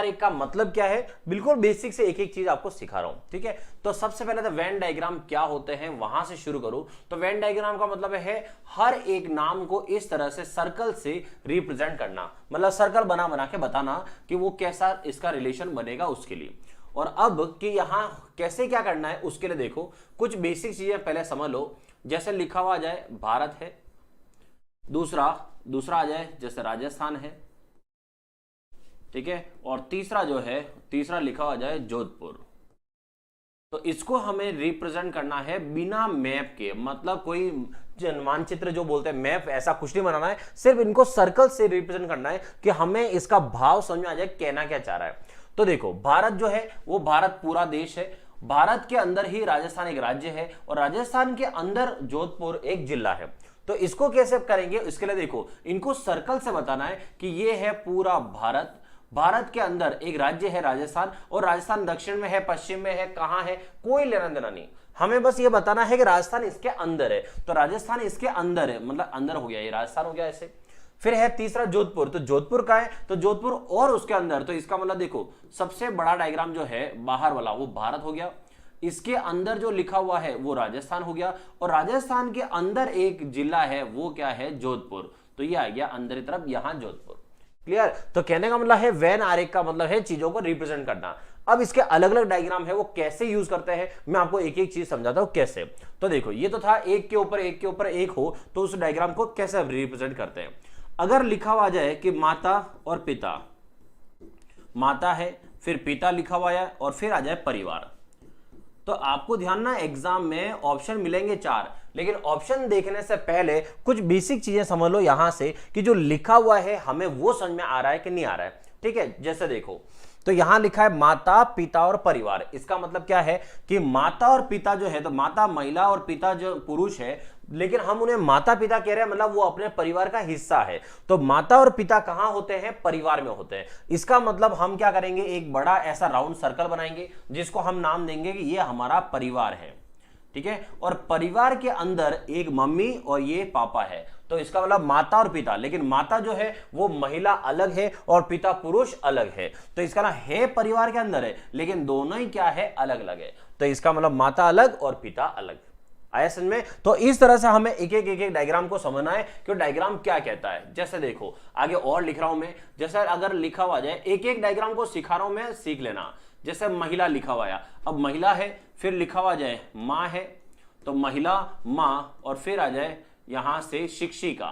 आरेख का मतलब क्या है, बिल्कुल बेसिक से एक एक चीज आपको सिखा रहा हूं, ठीक है। तो सबसे पहले तो वेन डायग्राम क्या होते हैं वहां से शुरू करूं। तो वेन डायग्राम का मतलब है हर एक नाम को इस तरह से सर्कल से रिप्रेजेंट करना, मतलब सर्कल बना बना के बताना कि वो कैसा इसका रिलेशन बनेगा उसके लिए। और अब कि यहां कैसे क्या करना है उसके लिए देखो कुछ बेसिक चीजें पहले समझ लो। जैसे लिखा हुआ आ जाए भारत है, दूसरा आ जाए जैसे राजस्थान है, ठीक है, और तीसरा जो है, तीसरा लिखा हुआ जाए जोधपुर। तो इसको हमें रिप्रेजेंट करना है बिना मैप के, मतलब कोई मानचित्र जो बोलते हैं मैप, ऐसा कुछ नहीं बनाना है, सिर्फ इनको सर्कल से रिप्रेजेंट करना है कि हमें इसका भाव समझ में आ जाए कहना क्या चाह रहा है। तो देखो भारत जो है वो भारत पूरा देश है, भारत के अंदर ही राजस्थान एक राज्य है और राजस्थान के अंदर जोधपुर एक जिला है। तो इसको कैसे करेंगे, इसके लिए देखो इनको सर्कल से बताना है कि ये है पूरा भारत, भारत के अंदर एक राज्य है राजस्थान, और राजस्थान दक्षिण में है, पश्चिम में है, कहां है, कोई लेना देना नहीं, हमें बस ये बताना है कि राजस्थान इसके अंदर है। तो राजस्थान इसके अंदर है, मतलब अंदर हो गया, ये राजस्थान हो गया ऐसे। फिर है तीसरा जोधपुर, तो जोधपुर का है, तो जोधपुर और उसके अंदर, तो इसका मतलब देखो सबसे बड़ा डायग्राम जो है बाहर वाला वो भारत हो गया, इसके अंदर जो लिखा हुआ है वो राजस्थान हो गया, और राजस्थान के अंदर एक जिला है वो क्या है, जोधपुर। तो ये आ गया अंदर की तरफ, यहां जोधपुर। क्लियर। तो कहने का मतलब है वेन आरेख का मतलब है चीजों को रिप्रेजेंट करना। अब इसके अलग अलग डायग्राम है वो कैसे यूज करते हैं मैं आपको एक एक चीज समझाता हूं कैसे। तो देखो ये तो था एक के ऊपर एक के ऊपर एक हो तो उस डायग्राम को कैसे रिप्रेजेंट करते हैं। अगर लिखा हुआ जाए कि माता और पिता, माता है फिर पिता लिखा हुआ है और फिर आ जाए परिवार, तो आपको ध्यान ना एग्जाम में ऑप्शन मिलेंगे 4, लेकिन ऑप्शन देखने से पहले कुछ बेसिक चीजें समझ लो यहां से कि जो लिखा हुआ है हमें वो समझ में आ रहा है कि नहीं आ रहा है, ठीक है। जैसे देखो तो यहां लिखा है माता पिता और परिवार, इसका मतलब क्या है कि माता और पिता जो है, तो माता महिला और पिता जो पुरुष है, लेकिन हम उन्हें माता पिता कह रहे हैं, मतलब वो अपने परिवार का हिस्सा है। तो माता और पिता कहां होते हैं, परिवार में होते हैं। इसका मतलब हम क्या करेंगे, एक बड़ा ऐसा राउंड सर्कल बनाएंगे जिसको हम नाम देंगे कि ये हमारा परिवार है, ठीक है। और परिवार के अंदर एक मम्मी और ये पापा है, तो इसका मतलब माता और पिता, लेकिन माता जो है वो महिला अलग है और पिता पुरुष अलग है, तो इसका ना है परिवार के अंदर है लेकिन दोनों ही क्या है, अलग अलग है। तो इसका मतलब माता अलग और पिता अलग। आया समझ में। तो इस तरह से हमें एक एक डायग्राम को समझना है कि डायग्राम क्या कहता है। जैसे देखो आगे और लिख रहा हूं मैं, जैसे अगर लिखा हुआ जाए, एक एक डायग्राम को सिखा रहा हूं मैं, सीख लेना। जैसे महिला लिखा हुआ है, अब महिला है, फिर लिखा हुआ जाए मां है, तो महिला मां, और फिर आ जाए यहां से शिक्षिका,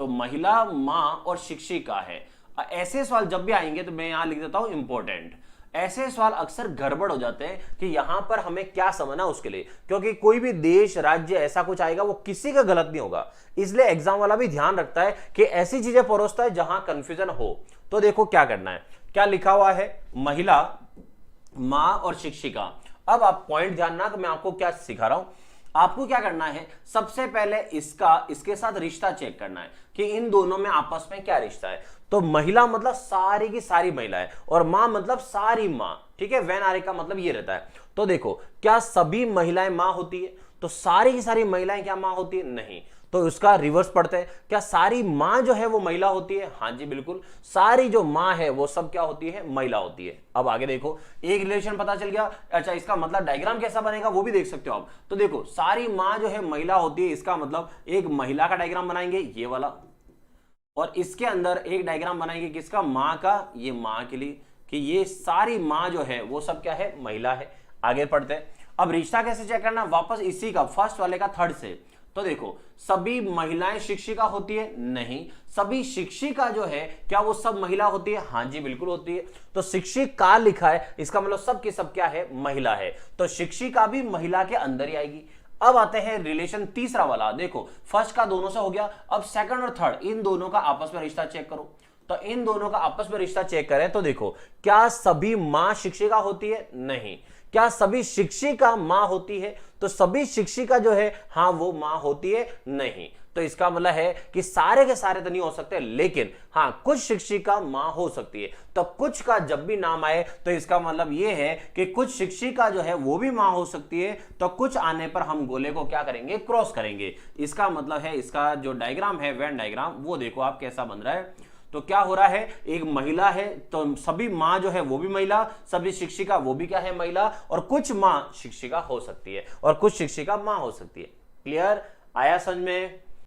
तो महिला मां और शिक्षिका है। ऐसे सवाल जब भी आएंगे तो मैं यहां लिख देता हूं इंपॉर्टेंट। ऐसे सवाल अक्सर गड़बड़ हो जाते हैं कि यहां पर हमें क्या समझना उसके लिए, क्योंकि कोई भी देश राज्य ऐसा कुछ आएगा वो किसी का गलत नहीं होगा, इसलिए एग्जाम वाला भी ध्यान रखता है कि ऐसी चीजें परोसता है जहां कंफ्यूजन हो। तो देखो क्या करना है, क्या लिखा हुआ है, महिला मां और शिक्षिका। अब आप पॉइंट ध्यान ना कि मैं आपको क्या सिखा रहा हूं। आपको क्या करना है, सबसे पहले इसके साथ रिश्ता चेक करना है कि इन दोनों में आपस में क्या रिश्ता है। तो महिला मतलब सारी की सारी महिलाएं, और मां मतलब सारी मां, ठीक है। वेन आरेख का मतलब ये रहता है। तो देखो क्या सभी महिलाएं मां होती है, तो सारी की सारी महिलाएं क्या मां होती है, नहीं। तो उसका रिवर्स पढ़ते हैं, क्या सारी मां जो है वो महिला होती है, हाँ जी बिल्कुल, सारी जो मां है वो सब क्या होती है, महिला होती है। अब आगे देखो एक रिलेशन पता चल गया। अच्छा इसका मतलब डायग्राम कैसा बनेगा वो भी देख सकते हो आप। तो देखो सारी मां जो है महिला होती है, इसका मतलब एक महिला का डायग्राम बनाएंगे ये वाला, और इसके अंदर एक डायग्राम बनाएंगे किसका, मां का, ये मां के लिए, कि ये सारी मां जो है वो सब क्या है, महिला है। आगे पढ़ते हैं। अब रिश्ता कैसे चेक करना, वापस इसी का फर्स्ट वाले का थर्ड से। तो देखो सभी महिलाएं शिक्षिका होती है, नहीं। सभी शिक्षिका जो है क्या वो सब महिला होती है, हाँ जी बिल्कुल होती है। तो शिक्षिका लिखा है, इसका मतलब सब की सब क्या है, महिला है, तो शिक्षिका भी महिला के अंदर ही आएगी। अब आते हैं रिलेशन तीसरा वाला। देखो फर्स्ट का दोनों से हो गया, अब सेकंड और थर्ड इन दोनों का आपस में रिश्ता चेक करो। तो इन दोनों का आपस में रिश्ता चेक करें तो देखो क्या सभी मां शिक्षिका होती है, नहीं। क्या सभी शिक्षिका मां होती है, तो सभी शिक्षिका जो है हाँ वो मां होती है, नहीं। तो इसका मतलब है कि सारे के सारे तो नहीं हो सकते, लेकिन हाँ कुछ शिक्षिका मां हो सकती है। तो कुछ का जब भी नाम आए तो इसका मतलब यह है कि कुछ शिक्षिका जो है वो भी मां हो सकती है। तो कुछ आने पर हम गोले को क्या करेंगे, क्रॉस करेंगे। इसका मतलब है इसका जो डायग्राम है वेन डायग्राम वो देखो आप कैसा बन रहा है। तो क्या हो रहा है, एक महिला है तो सभी माँ जो है वो भी महिला, सभी शिक्षिका वो भी क्या है, महिला, और कुछ माँ शिक्षिका हो सकती है और कुछ शिक्षिका माँ हो सकती है। क्लियर, आया समझ में?